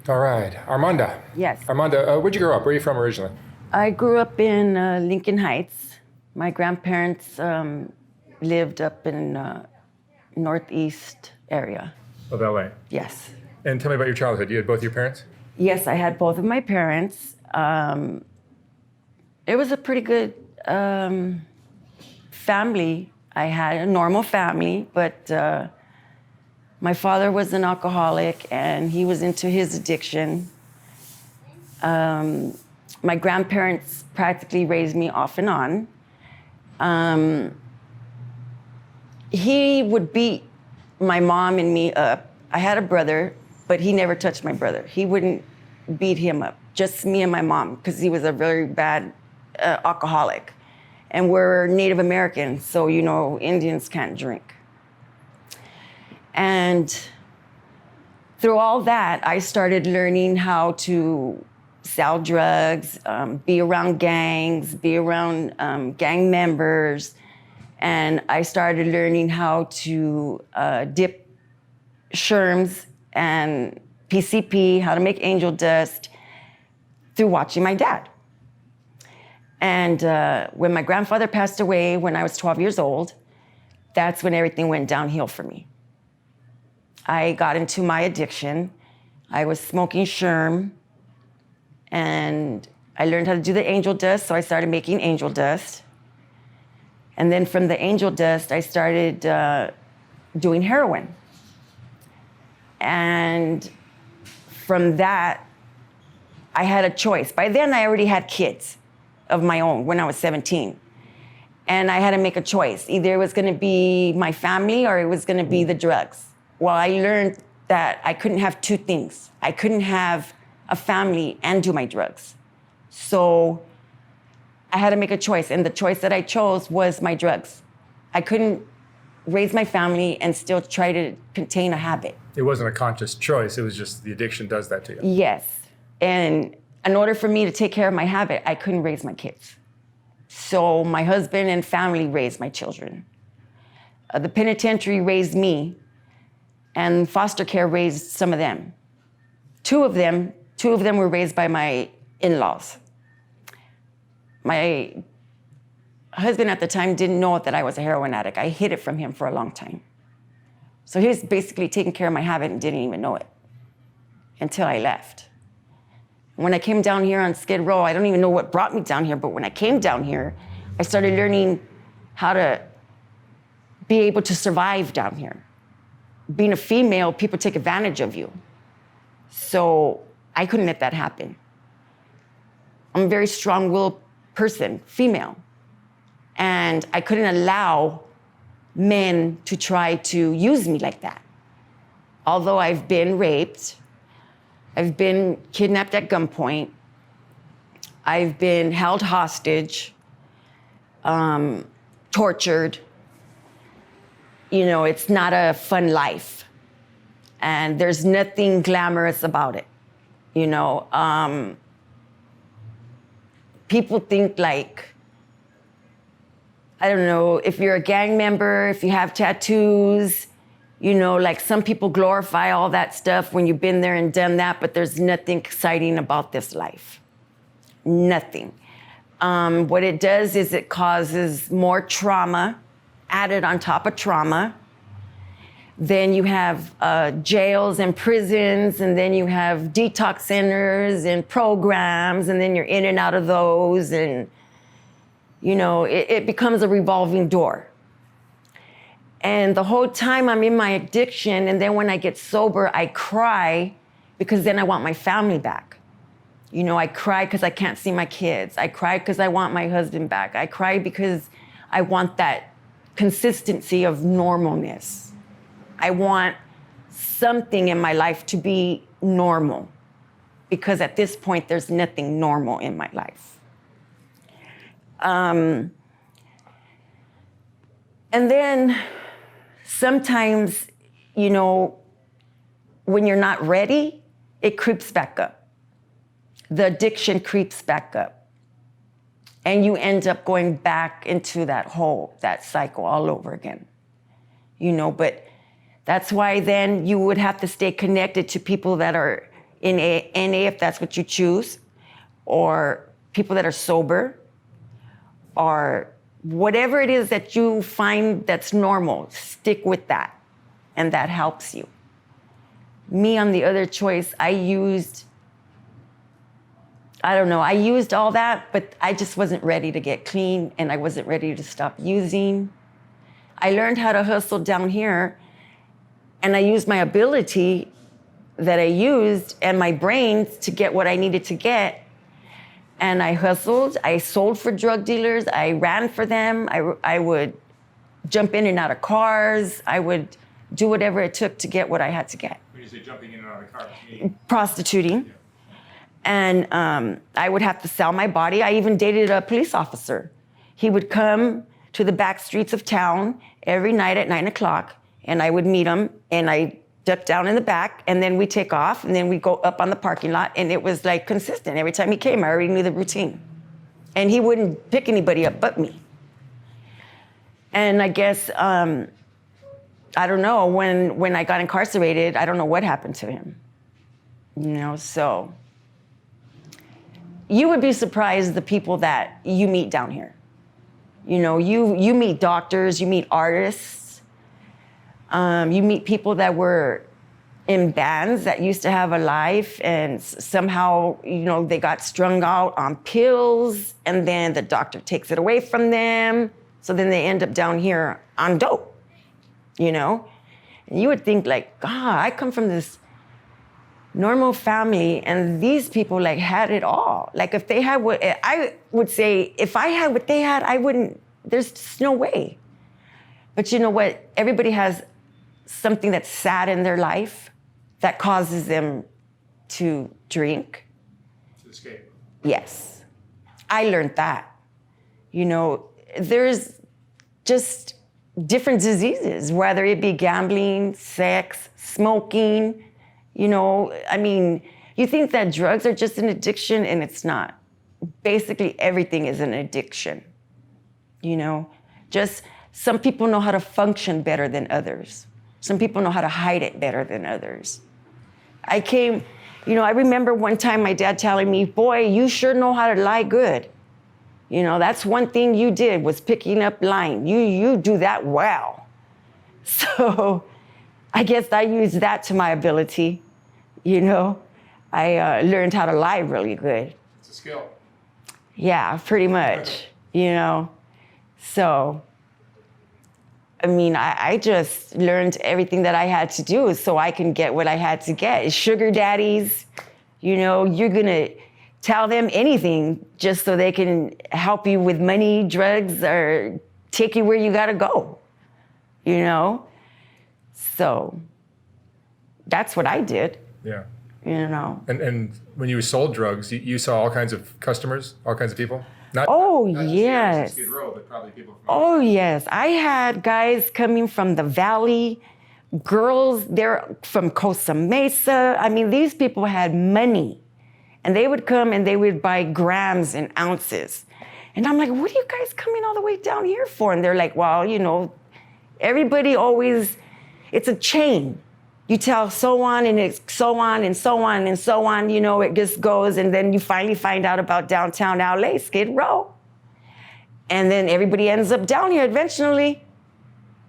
All right. Armonda. Yes. Armonda, where'd you grow up? Where are you from originally? I grew up in Lincoln Heights. My grandparents lived up in northeast area. Of LA. Yes. And tell me about your childhood. You had both your parents? Yes, I had both of my parents. It was a pretty good family. I had a normal family, but my father was an alcoholic and he was into his addiction. My grandparents practically raised me off and on. He would beat my mom and me up. I had a brother, but he never touched my brother. He wouldn't beat him up, just me and my mom, because he was a very bad alcoholic. And we're Native Americans, so you know, Indians can't drink. And through all that, I started learning how to sell drugs, be around gangs, be around gang members. And I started learning how to dip sherms and PCP, how to make angel dust, through watching my dad. And when my grandfather passed away when I was 12 years old, that's when everything went downhill for me. I got into my addiction. I was smoking sherm, and I learned how to do the angel dust, so I started making angel dust. And then from the angel dust, I started doing heroin. And from that, I had a choice. By then, I already had kids of my own when I was 17. And I had to make a choice. Either it was gonna be my family or it was gonna be the drugs. Well, I learned that I couldn't have two things. I couldn't have a family and do my drugs. So I had to make a choice, and the choice that I chose was my drugs. I couldn't raise my family and still try to contain a habit. It wasn't a conscious choice. It was just the addiction does that to you. Yes. And in order for me to take care of my habit, I couldn't raise my kids. So my husband and family raised my children. The penitentiary raised me, and foster care raised some of them. Two of them were raised by my in-laws. My husband at the time didn't know that I was a heroin addict. I hid it from him for a long time. So he was basically taking care of my habit and didn't even know it until I left. When I came down here on Skid Row, I don't even know what brought me down here, but when I came down here, I started learning how to be able to survive down here. Being a female, people take advantage of you. So I couldn't let that happen. I'm a very strong-willed person, female. And I couldn't allow men to try to use me like that. Although I've been raped, I've been kidnapped at gunpoint, I've been held hostage, tortured. You know, it's not a fun life. And there's nothing glamorous about it. You know, people think like, I don't know, if you're a gang member, if you have tattoos, you know, like some people glorify all that stuff when you've been there and done that, but there's nothing exciting about this life. Nothing. What it does is it causes more trauma added on top of trauma. Then you have jails and prisons, and then you have detox centers and programs, and then you're in and out of those, and you know, it becomes a revolving door. And the whole time I'm in my addiction, and then when I get sober, I cry because then I want my family back. You know, I cry because I can't see my kids. I cry because I want my husband back. I cry because I want that consistency of normalness. I want something in my life to be normal, because at this point, there's nothing normal in my life. And then sometimes, you know, when you're not ready, it creeps back up. The addiction creeps back up. And you end up going back into that hole, that cycle all over again. You know, but that's why then you would have to stay connected to people that are in NA if that's what you choose, or people that are sober, or whatever it is that you find that's normal, stick with that, and that helps you. Me, on the other choice, I used all that, but I just wasn't ready to get clean, and I wasn't ready to stop using. I learned how to hustle down here, and I used my ability that I used and my brains to get what I needed to get. And I hustled, I sold for drug dealers, I ran for them, I would jump in and out of cars, I would do whatever it took to get what I had to get. When you say jumping in and out of cars, Prostituting. And I would have to sell my body. I even dated a police officer. He would come to the back streets of town every night at 9 o'clock, and I would meet him, and I duck down in the back, and then we take off, and then we go up on the parking lot, and it was like consistent. Every time he came, I already knew the routine. And he wouldn't pick anybody up but me. And I guess, I don't know, when I got incarcerated, I don't know what happened to him. So you would be surprised the people that you meet down here. You meet doctors, you meet artists, you meet people that were in bands that used to have a life, and somehow, they got strung out on pills, and then the doctor takes it away from them. So then they end up down here on dope, And you would think like, God, I come from this normal family, and these people had it all. Like if they had what, I would say, if I had what they had, I wouldn't, there's just no way. But you know what? Everybody has something that's sad in their life that causes them to drink. To escape. Yes. I learned that. There's just different diseases, whether it be gambling, sex, smoking. You think that drugs are just an addiction, and it's not. Basically, everything is an addiction. Just some people know how to function better than others. Some people know how to hide it better than others. I remember one time my dad telling me, boy, you sure know how to lie good. That's one thing you did, was picking up lying. You do that well. So I guess I used that to my ability. I learned how to lie really good. It's a skill. Yeah, pretty much, So, I just learned everything that I had to do so I can get what I had to get. Sugar daddies, you're going to tell them anything just so they can help you with money, drugs, or take you where you got to go, So that's what I did. Yeah. And when you sold drugs, you saw all kinds of customers, all kinds of people? Not yes. Skid Row, but probably people from... Oh, yes. I had guys coming from the Valley, girls, they're from Costa Mesa. These people had money, and they would come and they would buy grams and ounces. And I'm like, what are you guys coming all the way down here for? And they're like, well, everybody always, it's a chain. You tell so on, and it's so on, and so on, and so on, it just goes. And then you finally find out about downtown LA, Skid Row. And then everybody ends up down here eventually,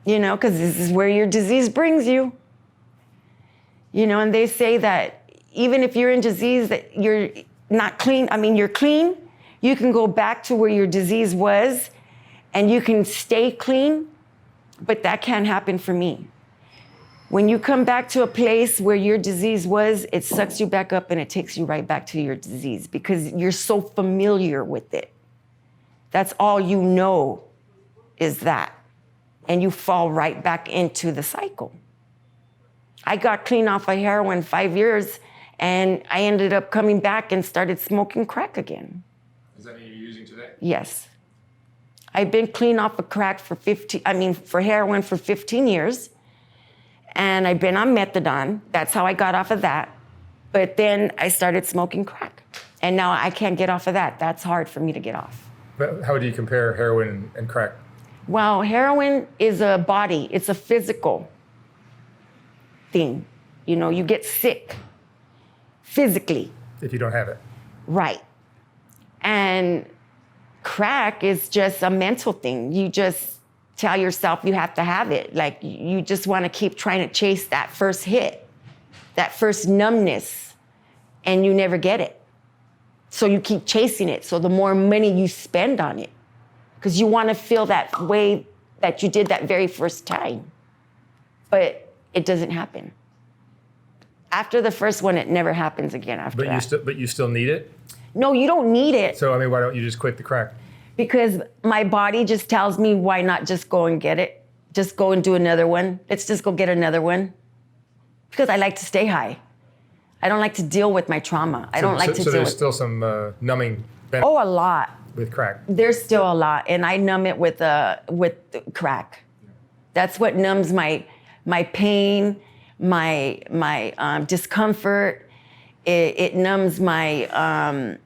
because this is where your disease brings you. And they say that even if you're in disease that you're not clean, you're clean, you can go back to where your disease was, and you can stay clean, but that can't happen for me. When you come back to a place where your disease was, it sucks you back up and it takes you right back to your disease because you're so familiar with it. That's all you know is that. And you fall right back into the cycle. I got clean off of heroin 5 years, and I ended up coming back and started smoking crack again. Is that what you're using today? Yes. I've been clean off of crack for heroin for 15 years. And I've been on methadone. That's how I got off of that. But then I started smoking crack. And now I can't get off of that. That's hard for me to get off. But how do you compare heroin and crack? Well, heroin is a body. It's a physical thing. You get sick. physically. If you don't have it. Right. And crack is just a mental thing. You just tell yourself you have to have it. Like you just want to keep trying to chase that first hit, that first numbness, and you never get it. So you keep chasing it. So the more money you spend on it, because you want to feel that way that you did that very first time. But it doesn't happen. After the first one, it never happens again after that. But you still need it? No, you don't need it. So, I mean, why don't you just quit the crack? Because my body just tells me, why not just go and get it? Just go and do another one. Let's just go get another one. Because I like to stay high. I don't like to deal with my trauma. I don't like to deal with... So there's still some numbing benefit Oh, a lot. with crack? There's still a lot. And I numb it with crack. That's what numbs my pain, my discomfort. It numbs my...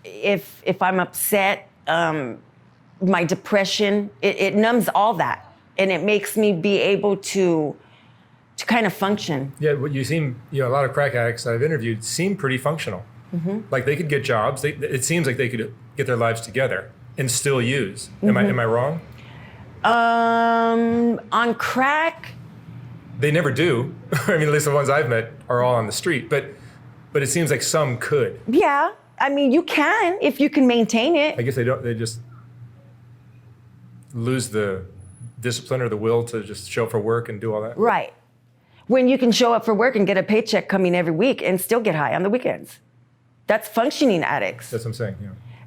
If I'm upset, my depression, it numbs all that. And it makes me be able to kind of function. Yeah, what you seem, a lot of crack addicts I've interviewed seem pretty functional. Mm-hmm. Like they could get jobs. It seems like they could get their lives together and still use. Am I wrong? On crack, they never do. I mean, at least the ones I've met are all on the street. But it seems like some could. yeah. I mean, you can if you can maintain it. I guess they don't. They just lose the discipline or the will to just show up for work and do all that. Right. When you can show up for work and get a paycheck coming every week and still get high on the weekends. That's functioning addicts. That's what I'm saying.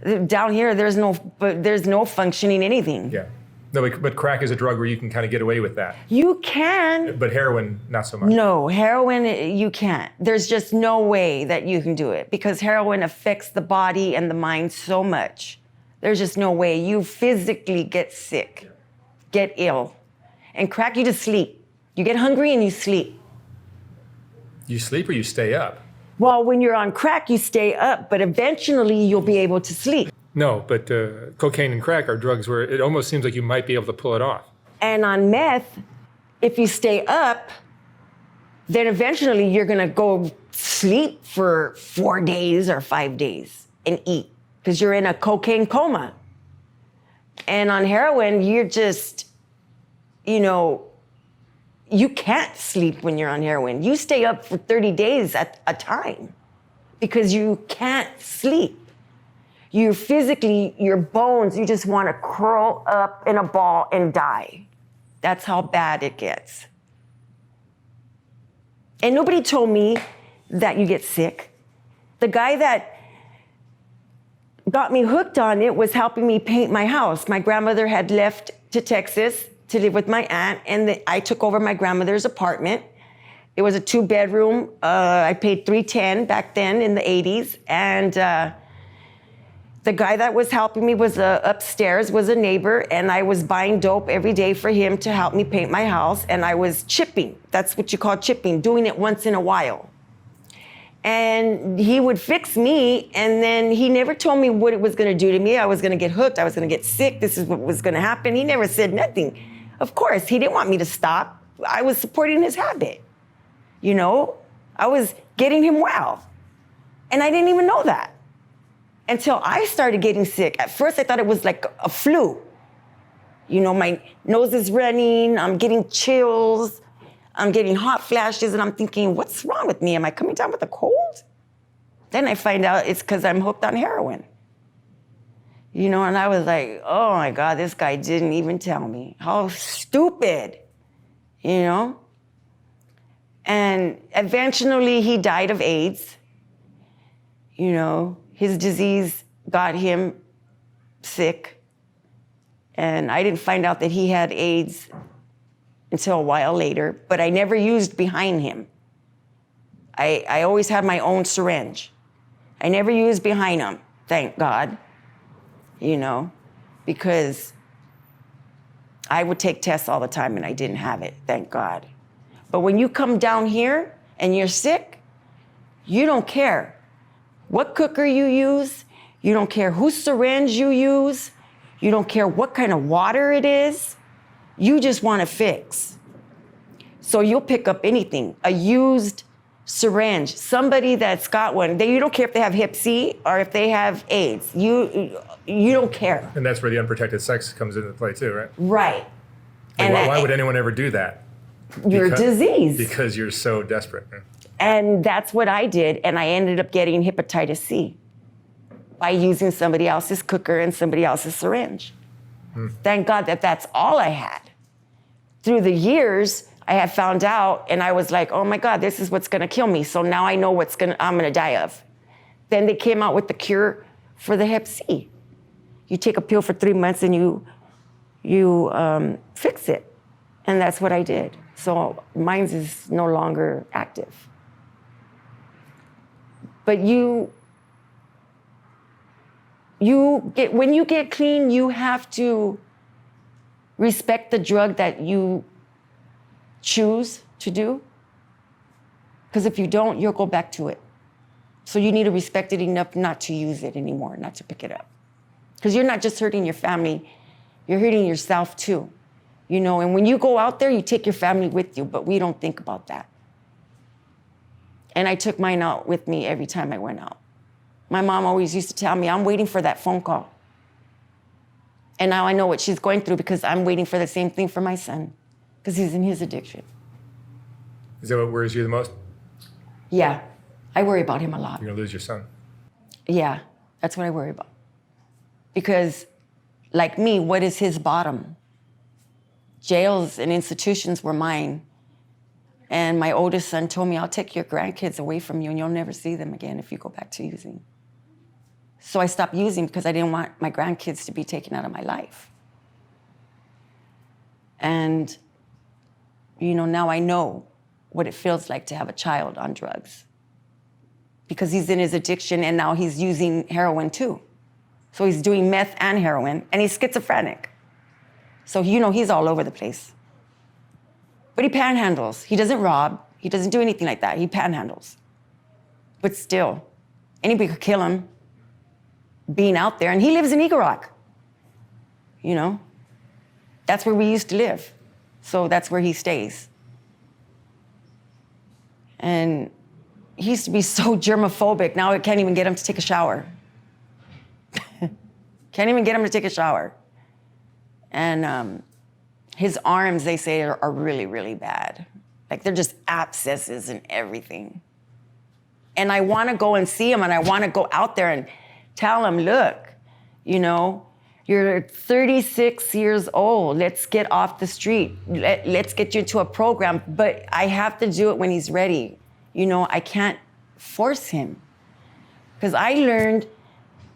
Yeah. Down here, there's no functioning anything. Yeah. No, but crack is a drug where you can kind of get away with that. You can. But heroin, not so much. No, heroin, you can't. There's just no way that you can do it because heroin affects the body and the mind so much. There's just no way. You physically get sick, get ill. And crack, you just sleep. You get hungry and you sleep. You sleep or you stay up? Well, when you're on crack, you stay up, but eventually you'll be able to sleep. No, but cocaine and crack are drugs where it almost seems like you might be able to pull it off. And on meth, if you stay up, then eventually you're gonna go sleep for 4 days or 5 days and eat because you're in a cocaine coma. And on heroin, you're just, you can't sleep when you're on heroin. You stay up for 30 days at a time because you can't sleep. You physically, your bones, you just want to curl up in a ball and die. That's how bad it gets. And nobody told me that you get sick. The guy that got me hooked on it was helping me paint my house. My grandmother had left to Texas to live with my aunt, and I took over my grandmother's apartment. It was a 2-bedroom. I paid $310 back then in the 80s, and the guy that was helping me was upstairs, was a neighbor, and I was buying dope every day for him to help me paint my house, and I was chipping. That's what you call chipping, doing it once in a while. And he would fix me, and then he never told me what it was gonna do to me. I was gonna get hooked, I was gonna get sick, this is what was gonna happen. He never said nothing. Of course, he didn't want me to stop. I was supporting his habit. I was getting him well. And I didn't even know that until I started getting sick. At first, I thought it was like a flu. My nose is running, I'm getting chills, I'm getting hot flashes, and I'm thinking, what's wrong with me? Am I coming down with a cold? Then I find out it's because I'm hooked on heroin. And I was like, oh my God, this guy didn't even tell me. How stupid, And eventually he died of AIDS. His disease got him sick. And I didn't find out that he had AIDS until a while later, but I never used behind him. I always had my own syringe. I never used behind him, thank God, because I would take tests all the time and I didn't have it, thank God. But when you come down here and you're sick, you don't care what cooker you use, you don't care whose syringe you use, you don't care what kind of water it is, you just want to fix. So you'll pick up anything, a used syringe, somebody that's got one, you don't care if they have Hep C or if they have AIDS. You don't care. And that's where the unprotected sex comes into play too, right? Right. Like, why would anyone ever do that? You're diseased. Because you're so desperate. And that's what I did, and I ended up getting hepatitis C by using somebody else's cooker and somebody else's syringe. Thank God that's all I had. Through the years, I have found out, and I was like, oh my God, this is what's gonna kill me. So now I know I'm gonna die of. Then they came out with the cure for the Hep C. You take a pill for 3 months and you fix it. And that's what I did. So mine is no longer active. But when you get clean, you have to respect the drug that you choose to do. Because if you don't, you'll go back to it. So you need to respect it enough not to use it anymore, not to pick it up. Because you're not just hurting your family, you're hurting yourself too. You know, and when you go out there, you take your family with you, but we don't think about that. And I took mine out with me every time I went out. My mom always used to tell me, I'm waiting for that phone call. And now I know what she's going through because I'm waiting for the same thing for my son, because he's in his addiction. Is that what worries you the most? Yeah, I worry about him a lot. You're gonna lose your son. Yeah, that's what I worry about. Because like me, what is his bottom? Jails and institutions were mine. And my oldest son told me, I'll take your grandkids away from you and you'll never see them again if you go back to using. So I stopped using because I didn't want my grandkids to be taken out of my life. And, you know, now I know what it feels like to have a child on drugs. Because he's in his addiction and now he's using heroin too. So he's doing meth and heroin and he's schizophrenic. So, you know, he's all over the place. But he panhandles. He doesn't rob. He doesn't do anything like that. He panhandles. But still, anybody could kill him being out there. And he lives in Eagle Rock. You know? That's where we used to live. So that's where he stays. And he used to be so germophobic. Now I can't even get him to take a shower. Can't even get him to take a shower. And his arms, they say, are really, really bad. Like they're just abscesses and everything. And I want to go and see him and I want to go out there and tell him, look, you know, you're 36 years old. Let's get off the street. Let's get you into a program. But I have to do it when he's ready. You know, I can't force him. Because I learned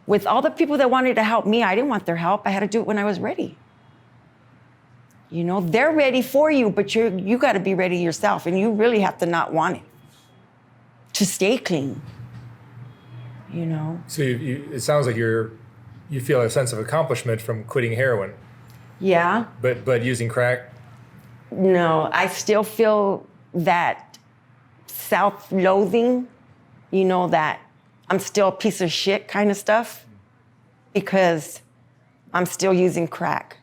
with all the people that wanted to help me, I didn't want their help. I had to do it when I was ready. You know, they're ready for you, but you got to be ready yourself. And you really have to not want it to stay clean, you know? So it sounds like you feel a sense of accomplishment from quitting heroin. Yeah. But using crack? No, I still feel that self-loathing, you know, that I'm still a piece of shit kind of stuff because I'm still using crack.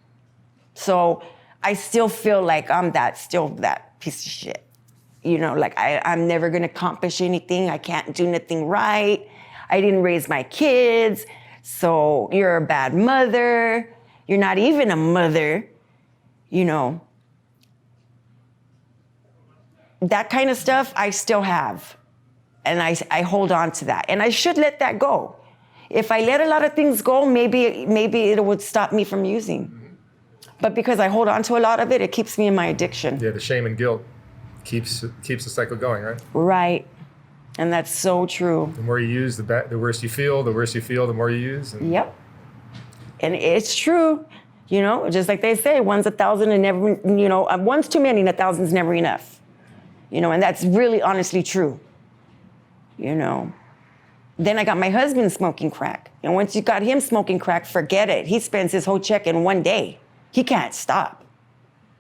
So I still feel like I'm still that piece of shit. You know, like I'm never gonna accomplish anything. I can't do nothing right. I didn't raise my kids. So you're a bad mother. You're not even a mother, you know. That kind of stuff I still have. And I hold on to that. And I should let that go. If I let a lot of things go, maybe it would stop me from using. But because I hold on to a lot of it, it keeps me in my addiction. Yeah, the shame and guilt keeps the cycle going, right? Right. And that's so true. The more you use, the worse you feel. The worse you feel, the more you use. Yep. And it's true. You know, just like they say, one's 1,000 and never, you know, one's too many and 1,000's never enough. You know, and that's really honestly true. You know. Then I got my husband smoking crack. And once you got him smoking crack, forget it. He spends his whole check in one day. He can't stop.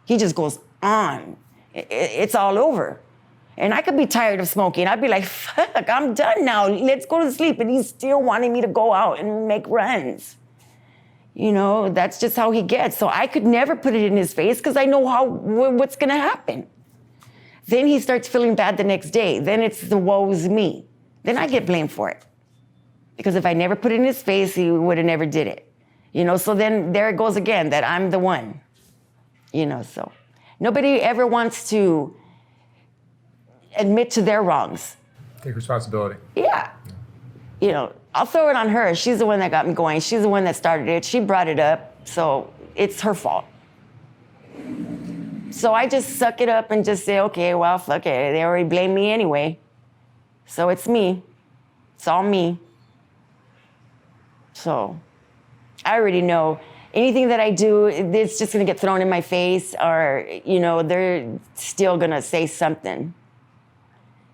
He just goes on. It's all over. And I could be tired of smoking. I'd be like, fuck, I'm done now. Let's go to sleep. And he's still wanting me to go out and make runs. You know, that's just how he gets. So I could never put it in his face because I know what's going to happen. Then he starts feeling bad the next day. Then it's the woe's me. Then I get blamed for it. Because if I never put it in his face, he would have never did it. So then there it goes again, that I'm the one. So nobody ever wants to admit to their wrongs. Take responsibility. Yeah. I'll throw it on her. She's the one that got me going. She's the one that started it. She brought it up, so it's her fault. So I just suck it up and just say, okay, well, fuck it. They already blame me anyway. So it's me. It's all me. So I already know anything that I do, it's just going to get thrown in my face, or, they're still going to say something.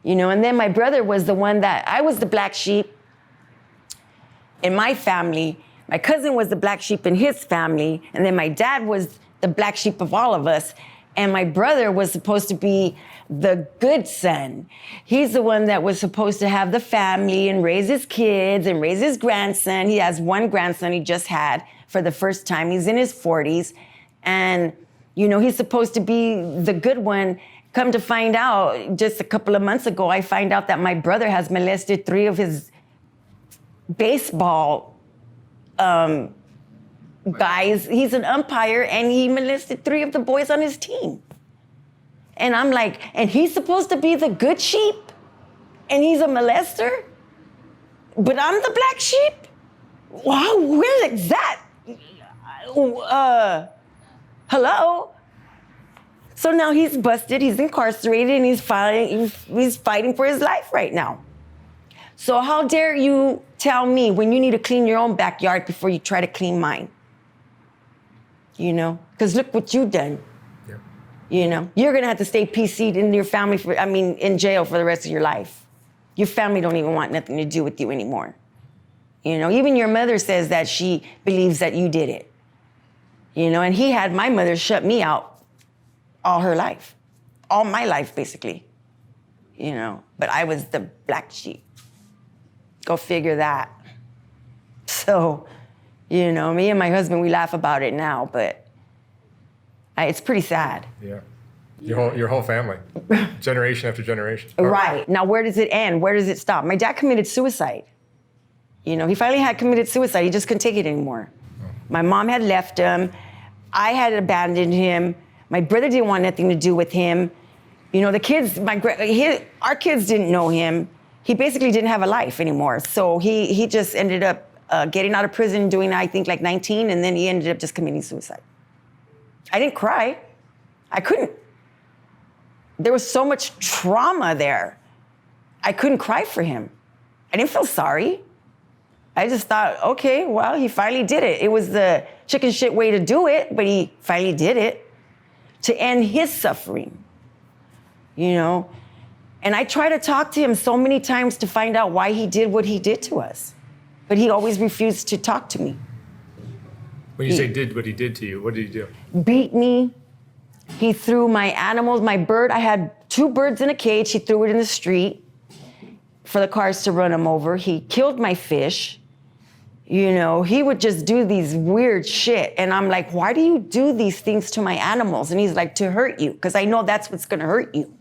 And then my brother was the one that, I was the black sheep in my family. My cousin was the black sheep in his family. And then my dad was the black sheep of all of us. And my brother was supposed to be the good son. He's the one that was supposed to have the family and raise his kids and raise his grandson. He has one grandson he just had for the first time. He's in his 40s. And, he's supposed to be the good one. Come to find out, just a couple of months ago, I find out that my brother has molested 3 of his baseball guys. He's an umpire, and he molested 3 of the boys on his team. And I'm like, and he's supposed to be the good sheep? And he's a molester? But I'm the black sheep? Wow, where is that? Hello? So now he's busted, he's incarcerated, and he's fighting for his life right now. So how dare you tell me when you need to clean your own backyard before you try to clean mine? Because look what you've done. Yeah. You're going to have to stay PC'd in your family, in jail for the rest of your life. Your family don't even want nothing to do with you anymore. Even your mother says that she believes that you did it. And he had my mother shut me out all her life. All my life, basically. But I was the black sheep. Go figure that. So, me and my husband, we laugh about it now, but it's pretty sad. Yeah. Your whole family, generation after generation. Right. Now, where does it end? Where does it stop? My dad committed suicide. He finally had committed suicide. He just couldn't take it anymore. Oh. My mom had left him. I had abandoned him. My brother didn't want nothing to do with him. The kids, our kids didn't know him. He basically didn't have a life anymore. So he just ended up getting out of prison, doing, I think, like 19, and then he ended up just committing suicide. I didn't cry. I couldn't. There was so much trauma there. I couldn't cry for him. I didn't feel sorry. I just thought, okay, well, he finally did it. It was the chicken shit way to do it, but he finally did it to end his suffering, And I tried to talk to him so many times to find out why he did what he did to us. But he always refused to talk to me. When you say did what he did to you, what did he do? Beat me. He threw my animals, my bird. I had 2 birds in a cage. He threw it in the street for the cars to run him over. He killed my fish. He would just do these weird shit. And I'm like, why do you do these things to my animals? And he's like, to hurt you, because I know that's what's going to hurt you.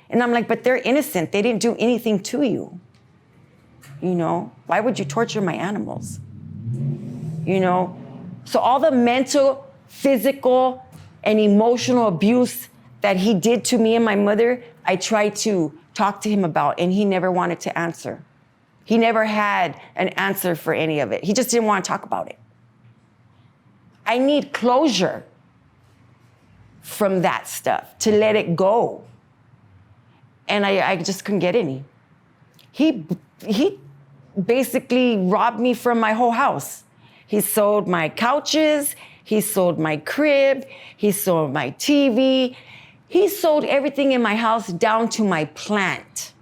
And I'm like, but they're innocent. They didn't do anything to you. Why would you torture my animals? So all the mental, physical, and emotional abuse that he did to me and my mother, I tried to talk to him about, and he never wanted to answer. He never had an answer for any of it. He just didn't want to talk about it. I need closure from that stuff, to let it go. And I just couldn't get any. He basically robbed me from my whole house. He sold my couches, he sold my crib, he sold my TV. He sold everything in my house down to my plant,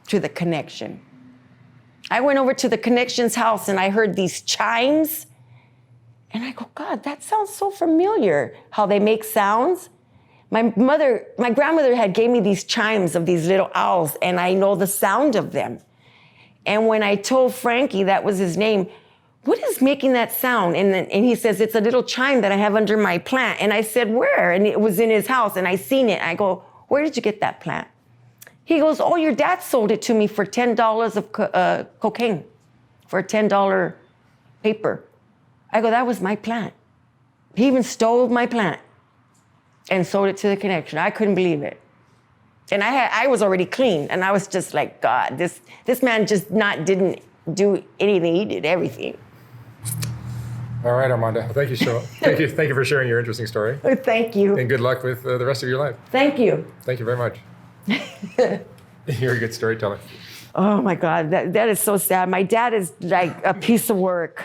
to the connection. I went over to the connection's house and I heard these chimes. And I go, God, that sounds so familiar, how they make sounds. My grandmother had gave me these chimes of these little owls, and I know the sound of them. And when I told Frankie, that was his name, what is making that sound? And he says, it's a little chime that I have under my plant. And I said, where? And it was in his house, and I seen it. I go, Where did you get that plant? He goes, oh, your dad sold it to me for $10 of cocaine, for a $10 paper. I go, that was my plant. He even stole my plant and sold it to the connection. I couldn't believe it. And I was already clean, and I was just like, God, this man just didn't do anything. He did everything. All right, Armonda. Well, thank you for sharing your interesting story. Thank you. And good luck with the rest of your life. Thank you. Thank you very much. You're a good storyteller. Oh my God, that is so sad. My dad is like a piece of work.